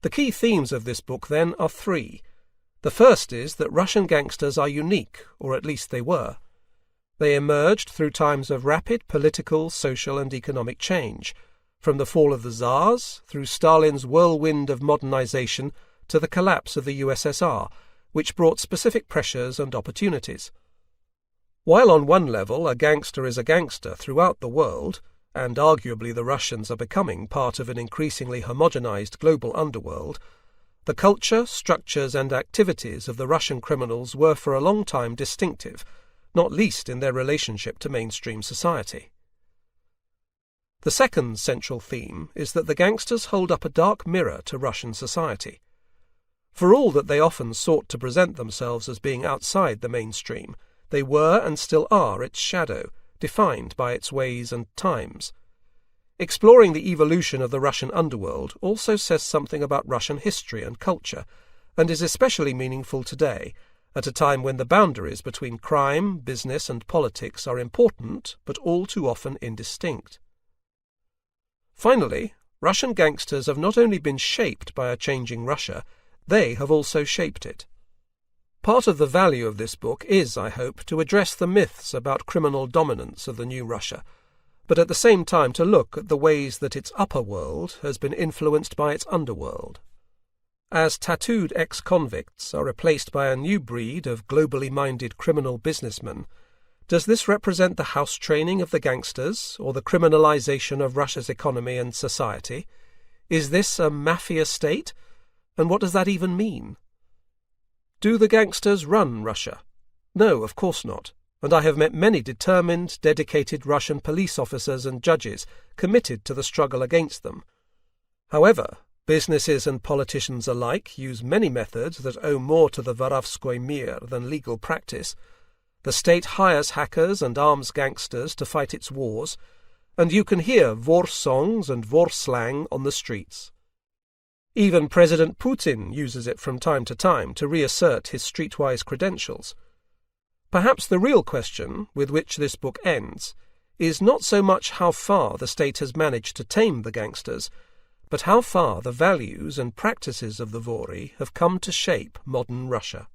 The key themes of this book, then, are three. The first is that Russian gangsters are unique, or at least they were. They emerged through times of rapid political, social and economic change, from the fall of the Tsars, through Stalin's whirlwind of modernization, to the collapse of the USSR, which brought specific pressures and opportunities. While on one level a gangster is a gangster throughout the world, and arguably the Russians are becoming part of an increasingly homogenized global underworld, the culture, structures and activities of the Russian criminals were for a long time distinctive, not least in their relationship to mainstream society. The second central theme is that the gangsters hold up a dark mirror to Russian society. For all that they often sought to present themselves as being outside the mainstream, they were and still are its shadow, defined by its ways and times. Exploring the evolution of the Russian underworld also says something about Russian history and culture, and is especially meaningful today, at a time when the boundaries between crime, business and politics are important, but all too often indistinct. Finally, Russian gangsters have not only been shaped by a changing Russia, they have also shaped it. Part of the value of this book is, I hope, to address the myths about criminal dominance of the new Russia, but at the same time to look at the ways that its upper world has been influenced by its underworld. As tattooed ex-convicts are replaced by a new breed of globally minded criminal businessmen, does this represent the house training of the gangsters, or the criminalization of Russia's economy and society? Is this a mafia state? And what does that even mean? Do the gangsters run Russia? No, of course not, and I have met many determined, dedicated Russian police officers and judges committed to the struggle against them. However, businesses and politicians alike use many methods that owe more to the Vorovskoy mir than legal practice. The state hires hackers and arms gangsters to fight its wars, and you can hear Vor songs and Vor slang on the streets. Even President Putin uses it from time to reassert his streetwise credentials. Perhaps the real question, with which this book ends, is not so much how far the state has managed to tame the gangsters, but how far the values and practices of the Vory have come to shape modern Russia.